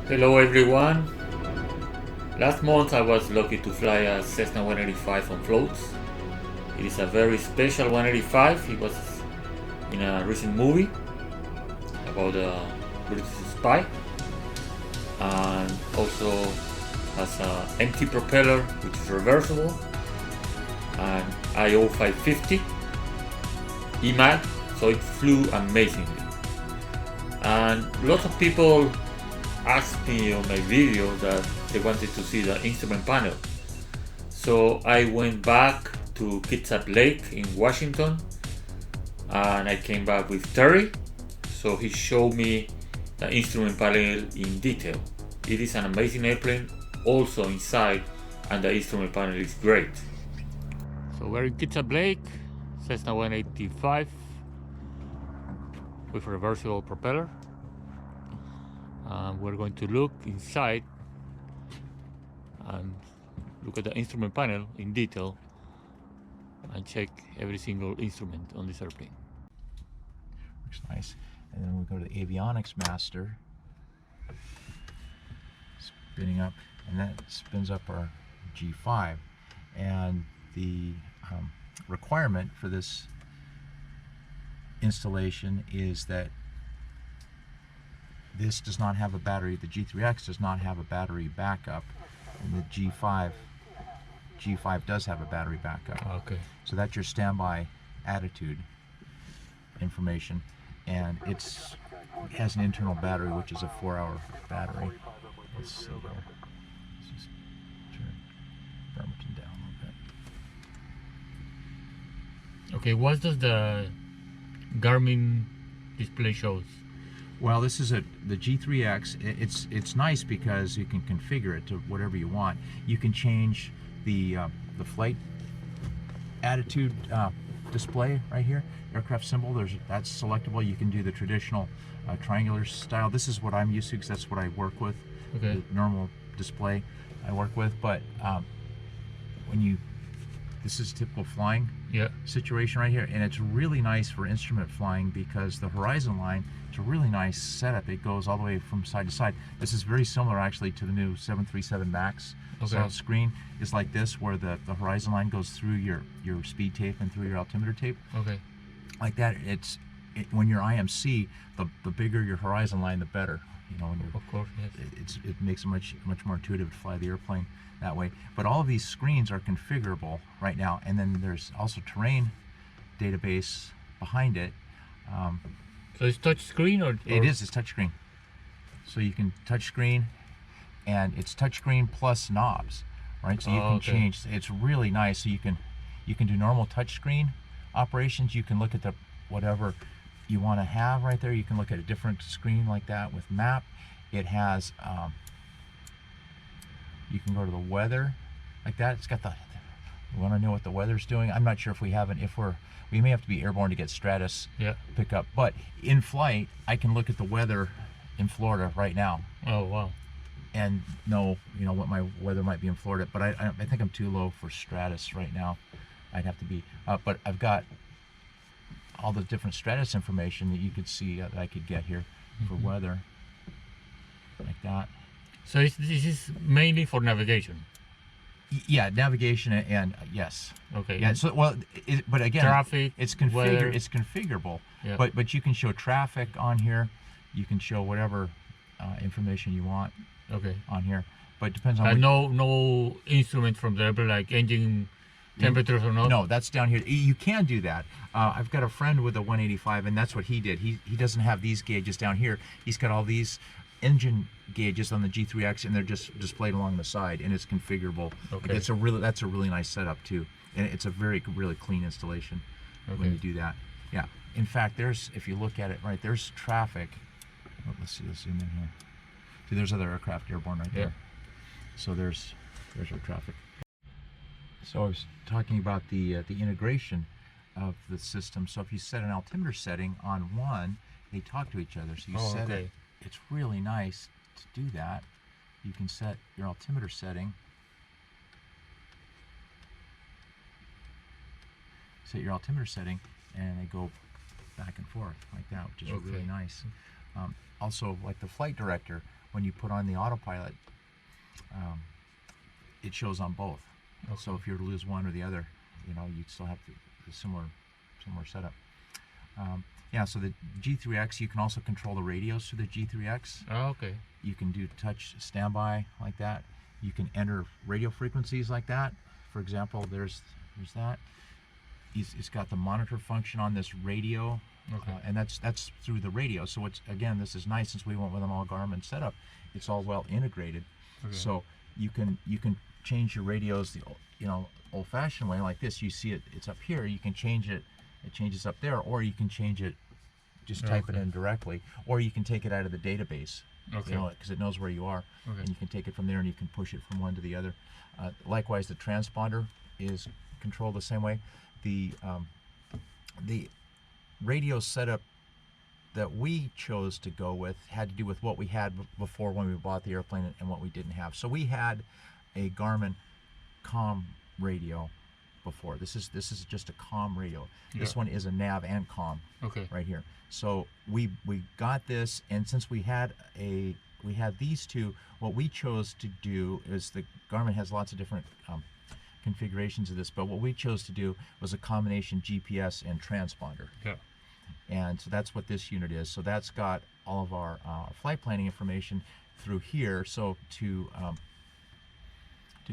Hello everyone. Last month I was lucky to fly a Cessna 185 on floats. It is a very special 185. It was in a recent movie about a British spy, and also has an empty propeller which is reversible, and IO 550 EMAG, so it flew amazingly. And lots of people asked me on my video that they wanted to see the instrument panel. So I went back to Kitsap Lake in Washington, and I came back with Terry. So he showed me the instrument panel in detail. It is an amazing airplane also inside, and the instrument panel is great. So we're in Kitsap Lake, Cessna 185 with reversible propeller. We're going to look inside and look at the instrument panel in detail and check every single instrument on this airplane. Looks nice. And then we go to the avionics master, spinning up, and that spins up our G5. And the requirement for this installation is that this does not have a battery. The G3X does not have a battery backup, and the G5 does have a battery backup. Okay. So that's your standby attitude information, and it has an internal battery, which is a 4-hour battery. Let's see here. Let's just turn Bremerton down a little bit. Okay, what does the Garmin display shows? Well, this is the G3X. It's nice because you can configure it to whatever you want. You can change the flight attitude display right here, aircraft symbol. That's selectable. You can do the traditional triangular style. This is what I'm used to because that's what I work with. Okay. The normal display I work with, but this is typical flying situation right here, and it's really nice for instrument flying because the horizon line is a really nice setup. It goes all the way from side to side. This is very similar actually to the new 737 MAX. Okay. So screen is like this, where the horizon line goes through your speed tape and through your altimeter tape. Okay. Like that. When you're IMC, the bigger your horizon line, the better. You know, when you're, of course, yes. It makes it much more intuitive to fly the airplane that way. But all of these screens are configurable right now, and then there's also terrain database behind it. So it's touch screen or? It's touch screen. So you can touch screen, and it's touch screen plus knobs, right? So you can change. It's really nice. So you can do normal touch screen operations. You can look at whatever you want to have right there. You can look at a different screen like that with map. It has you can go to the weather like that. It's got you want to know what the weather's doing. I'm not sure if we haven't, we may have to be airborne to get Stratus pickup, but in flight I can look at the weather in Florida right now. Oh wow. And know, what my weather might be in Florida, but I think I'm too low for Stratus right now. I'd have to be but I've got all the different Stratus information that you could see that I could get here for weather like that. So this is mainly for navigation. Yeah, navigation and yes. Okay. Yeah. So but again, traffic, it's configured. weather. It's configurable. Yeah. But you can show traffic on here. You can show whatever information you want. Okay. On here, but it depends on. No instrument from the airplane, like engine temperatures or not? No, that's down here. You can do that. I've got a friend with a 185, and that's what he did. He doesn't have these gauges down here. He's got all these engine gauges on the G3X, and they're just displayed along the side, and it's configurable. Okay. That's a really nice setup too, and it's a really clean installation when you do that. Yeah. In fact, if you look at it right, there's traffic. Oh, let's zoom in here. See, there's other aircraft airborne right there. So there's our traffic. So I was talking about the integration of the system. So if you set an altimeter setting on one, they talk to each other. So you set it. It's really nice to do that. You can set your altimeter setting. Set your altimeter setting, and they go back and forth like that, which is really nice. Also, like the flight director, when you put on the autopilot, it shows on both. Okay. So if you were to lose one or the other, you'd still have the similar setup. Yeah, so the G3X, you can also control the radios through the G3X. Oh, okay. You can do touch standby like that. You can enter radio frequencies like that. For example, there's that. It's got the monitor function on this radio, Okay. and that's through the radio. So this is nice since we went with an all Garmin setup. It's all well integrated. Okay. So you can change your radios the old-fashioned way like this. You see it's up here. You can change it. It changes up there, or you can change it. Just type it in directly, or you can take it out of the database. Okay. Because it knows where you are, Okay. and you can take it from there and you can push it from one to the other. Likewise, the transponder is controlled the same way. The radio setup that we chose to go with had to do with what we had before when we bought the airplane and what we didn't have. So we had a Garmin comm radio before. This is just a comm radio. This Yeah. one is a nav and comm. Okay. Right here. So we got this, and since we had these two, what we chose to do is the Garmin has lots of different configurations of this, but what we chose to do was a combination GPS and transponder. Yeah. And so that's what this unit is. So that's got all of our flight planning information through here. So to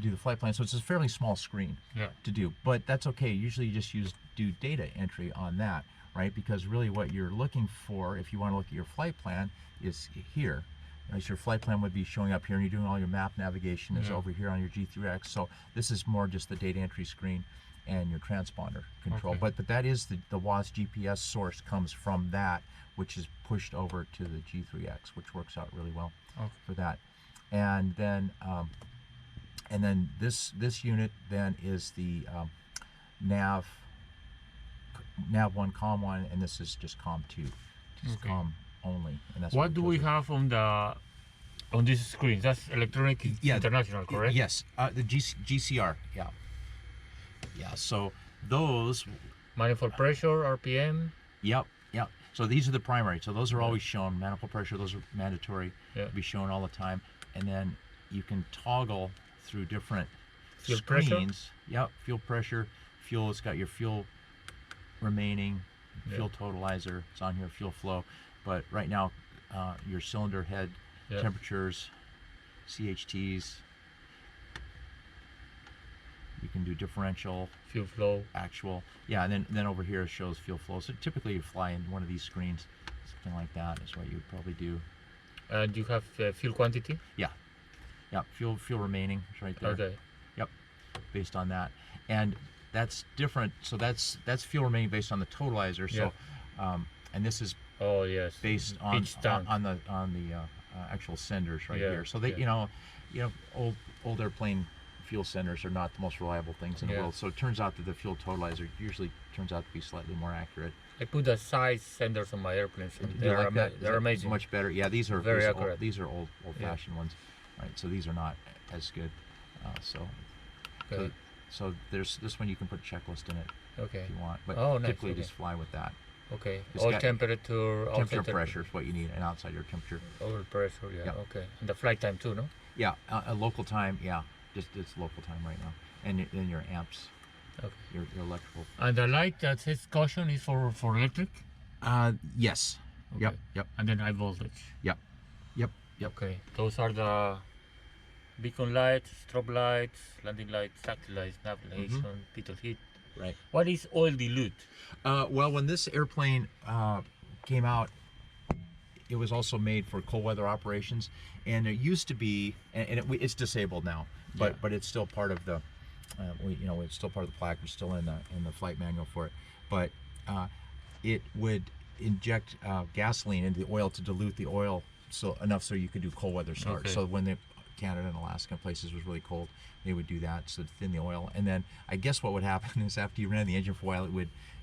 do the flight plan, so it's a fairly small screen to do, but that's okay. Usually you just do data entry on that, right? Because really what you're looking for, if you want to look at your flight plan, is here. So your flight plan would be showing up here, and you're doing all your map navigation is over here on your G3X. So this is more just the data entry screen and your transponder control. Okay. But that is the WAS GPS source comes from that, which is pushed over to the G3X, which works out really well for that. And then this unit then is the nav 1, COM 1, and this is just COM 2, just COM only. And that's what do we have on this screen? That's electronic international, correct? Yes, the GCR. Yeah. So those manifold pressure, RPM. Yep. So these are the primary. So those are always shown. Manifold pressure, those are mandatory to be shown all the time. And then you can toggle through different fuel screens. Pressure? Yep, fuel pressure, fuel. It's got your fuel remaining, fuel totalizer. It's on here, fuel flow. But right now, your cylinder head temperatures, CHTs. You can do differential, fuel flow, actual. Yeah, and then over here it shows fuel flow. So typically you fly in one of these screens, something like that is what you would probably do. And you have fuel quantity? Yeah, fuel remaining is right there. Okay. Yep, based on that, and that's different. So that's fuel remaining based on the totalizer. So, and this is based on the actual senders right here. So they old airplane fuel senders are not the most reliable things in the world. So it turns out that the fuel totalizer usually turns out to be slightly more accurate. I put the size senders on my airplanes. And they're amazing. Much better. Yeah, these are very accurate. These are old-fashioned ones, right? So these are not as good. So there's this one, you can put a checklist in it if you want, but typically just fly with that. Okay. It's All temperature, pressure is what you need, and outside your temperature. Over pressure, okay. And the flight time too, no? Yeah, a local time, just it's local time right now, and then your amps, your electrical. And the light that says caution is for electric? Yes. Okay. Yep. And then high voltage. Yep. Okay. Those are the beacon lights, strobe lights, landing lights, tactile lights, navigation, pitot heat. Right. What is oil dilute? Well, when this airplane came out, it was also made for cold weather operations, and it used to be, and it's disabled now, but it's still part of the, it's still part of the plaque. It's still in the flight manual for it, but it would inject gasoline into the oil to dilute the oil enough so you could do cold weather starts. So when the Canada and Alaska places was really cold, they would do that so to thin the oil. And then I guess what would happen is after you ran the engine for a while,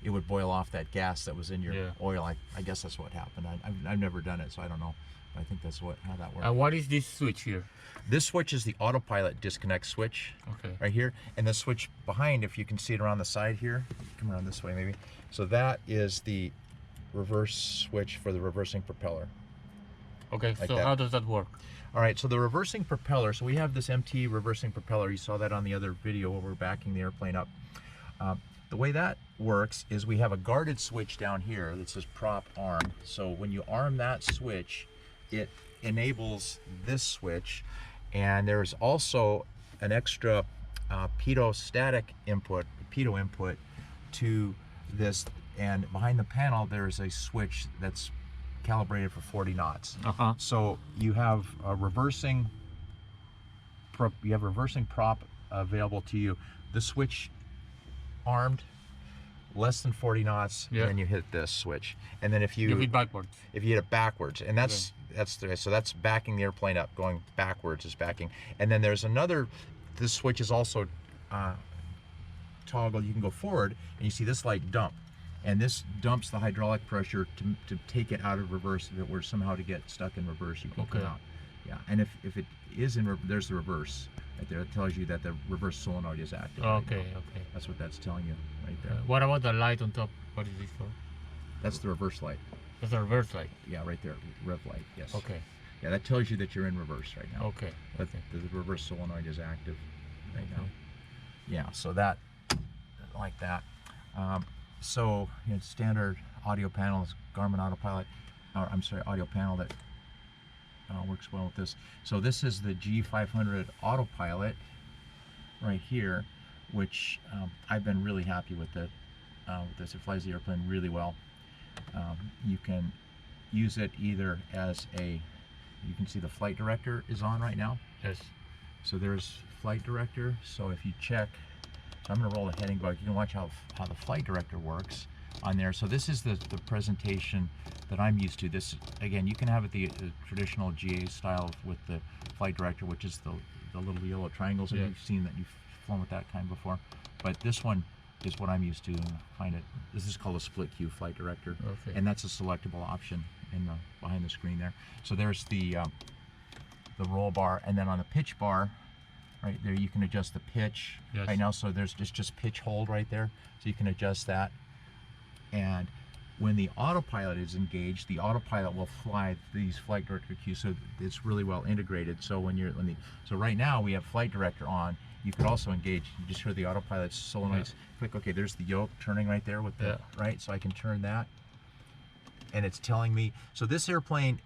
it would boil off that gas that was in your oil. I guess that's what happened. I've never done it, so I don't know. But I think that's how that works. And what is this switch here? This switch is the autopilot disconnect switch. Right here, and the switch behind, if you can see it around the side here, come around this way maybe. So that is the reverse switch for the reversing propeller. Okay, so how does that work? All right, so the reversing propeller, so we have this MT reversing propeller. You saw that on the other video where we're backing the airplane up. The way that works is we have a guarded switch down here that says prop arm. So when you arm that switch, it enables this switch, and there's also an extra pitot input to this, and behind the panel there's a switch that's calibrated for 40 knots. So you have a reversing prop available to you. The switch armed less than 40 knots, and then you hit this switch, and then if you hit backwards, if you hit it backwards, and that's backing the airplane up. Going backwards is backing. And then there's another, this switch is also toggle. You can go forward, and you see this light dump, and this dumps the hydraulic pressure to take it out of reverse. If it were somehow to get stuck in reverse, you can come out. Yeah, and if it is in there's the reverse right there. It tells you that the reverse solenoid is active. Okay. That's what that's telling you right there. What about the light on top? What is this for? That's the reverse light. That's the reverse light. Yeah, right there, rev light. Yes. Okay. Yeah, that tells you that you're in reverse right now. Okay. But the reverse solenoid is active right now. Yeah, so that, like that. So standard audio panels, Garmin Autopilot, audio panel that works well with this. So this is the G500 Autopilot right here, which I've been really happy with it. With this, it flies the airplane really well. You can use it either as you can see the flight director is on right now. Yes. So there's flight director. So if you check, so I'm going to roll the heading bar. You can watch how the flight director works on there. So this is the presentation that I'm used to. This, again, you can have it the traditional GA style with the flight director, which is the little yellow triangles. You've seen that, you've flown with that kind before. But this one is what I'm used to, and find it. This is called a split queue flight director, and that's a selectable option in behind the screen there. So there's the roll bar, and then on the pitch bar, right there, you can adjust the pitch right now. So there's just pitch hold right there, so you can adjust that. And when the autopilot is engaged, the autopilot will fly these flight director cues, so it's really well integrated. So so right now we have flight director on. You could also engage. You just hear the autopilot solenoids. Click. Okay, there's the yoke turning right there with the right. So I can turn that, and it's telling me. So this airplane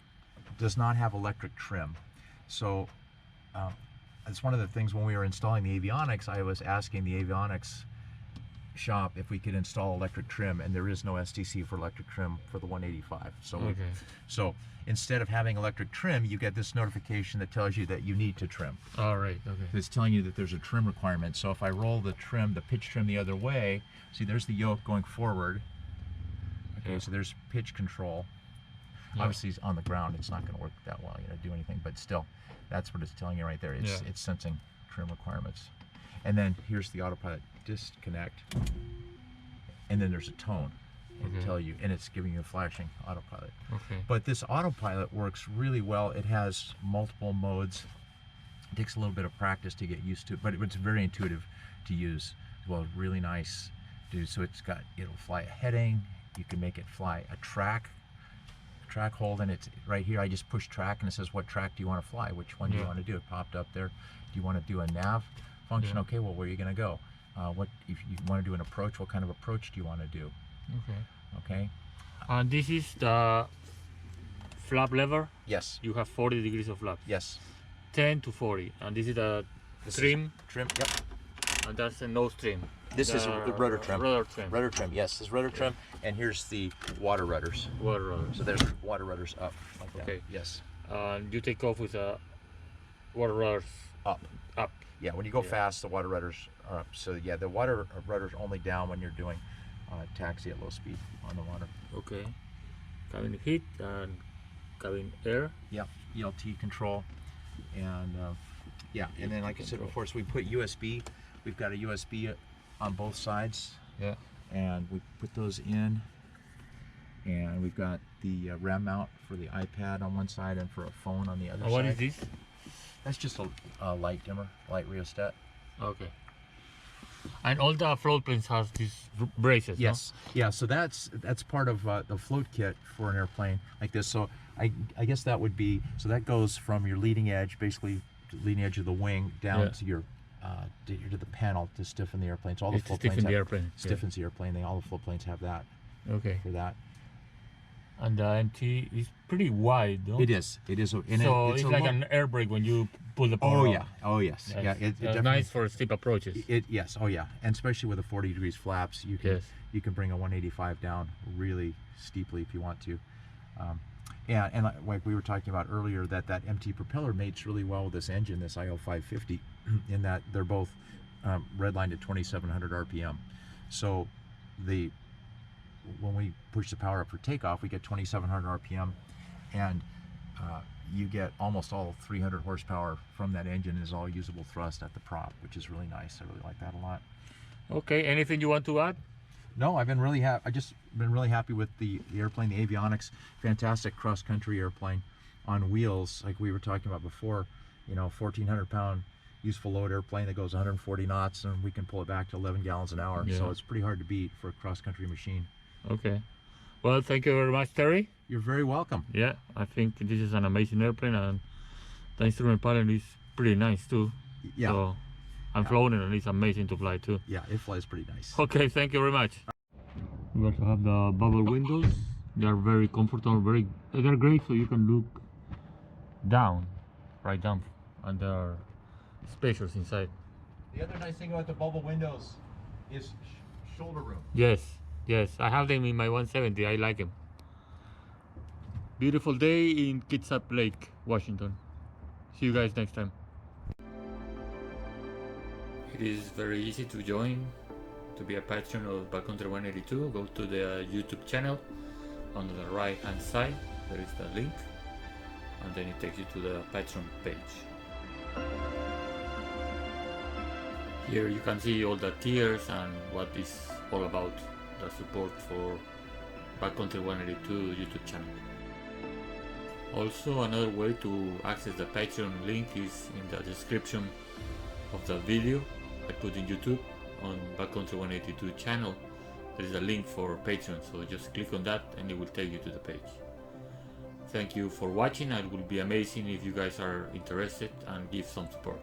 does not have electric trim. So it's one of the things when we were installing the avionics. I was asking the avionics shop if we could install electric trim, and there is no STC for electric trim for the 185. So so instead of having electric trim, you get this notification that tells you that you need to trim. All right. Okay. It's telling you that there's a trim requirement. So if I roll the pitch trim the other way, see there's the yoke going forward. Okay, so there's pitch control. Obviously it's on the ground, it's not going to work that well, do anything, but still, that's what it's telling you right there. It's sensing trim requirements. And then here's the autopilot disconnect, and then there's a tone and tell you, and it's giving you a flashing autopilot. But this autopilot works really well. It has multiple modes. It takes a little bit of practice to get used to, but it's very intuitive to use as well. Really nice, dude. So it'll fly a heading. You can make it fly a track hold, and it's right here. I just push track, and it says what track do you want to fly, which one do you want to do. It popped up there. Do you want to do a nav function? Okay, well, where are you going to go? What if you want to do an approach? What kind of approach do you want to do? Okay. And this is the flap lever. Yes. You have 40 degrees of flap. Yes. 10 to 40, and this is the trim. Yep. And that's the nose trim. This is the rudder trim. Rudder trim. Yes, this is rudder trim, and here's the water rudders. Water rudders. So there's water rudders up. Like that. Yes. And you take off with the water rudders up. Yeah, when you go fast, the water rudders are up. So yeah, the water rudders only down when you're doing taxi at low speed on the water. Okay. Cabin heat and cabin air. Yep. ELT control, and and then like I said before, so we put USB. We've got a USB on both sides. Yeah. And we put those in, and we've got the RAM mount for the iPad on one side and for a phone on the other side. What is this? That's just a light dimmer, light rheostat. Okay. And all the float planes has these braces, Yes. Yeah. So that's part of the float kit for an airplane like this. So I guess that would be, so that goes from your leading edge, basically the leading edge of the wing, down to your to the panel to stiffen the airplane. So all the float planes the airplane. stiffens the airplane. All the float planes have that. Okay. For that. And the MT is pretty wide, no? It is. It is. And so it's like an air brake when you pull the power. Oh yeah. Oh yes. Yes. Yeah. It definitely, nice for steep approaches. Yes. Oh yeah. And especially with the 40 degrees flaps, you can you can bring a 185 down really steeply if you want to. And like we were talking about earlier, that MT propeller mates really well with this engine, this IO 550, in that they're both redlined at 2,700 RPM. So when we push the power up for takeoff, we get 2,700 RPM, and you get almost all 300 horsepower from that engine is all usable thrust at the prop, which is really nice. I really like that a lot. Okay, anything you want to add? No, I've been really happy. I just been really happy with the airplane, the avionics. Fantastic cross-country airplane on wheels, like we were talking about before. You know, 1,400-pound useful load airplane that goes 140 knots, and we can pull it back to 11 gallons an hour. So it's pretty hard to beat for a cross-country machine. Okay. Well, thank you very much, Terry. You're very welcome. Yeah, I think this is an amazing airplane, and the instrument panel is pretty nice too. Yeah. So I'm flown it, and it's amazing to fly too. Yeah, it flies pretty nice. Okay, thank you very much. We also have the bubble windows. They are very comfortable, they're great, so you can look down, right down, and there are spacious inside. The other nice thing about the bubble windows is shoulder room. Yes, I have them in my 170. I like them. Beautiful day in Kitsap Lake, Washington. See you guys next time. It is very easy to join, to be a patron of Backcountry 182. Go to the YouTube channel. On the right hand side there is the link, and then it takes you to the patron page. Here you can see all the tiers and what is all about, the support for Backcountry 182 YouTube channel. Also, another way to access the Patreon link is in the description of the video I put in YouTube on Backcountry 182 channel. There is a link for Patreon, so just click on that and it will take you to the page. Thank you for watching, and it would be amazing if you guys are interested and give some support.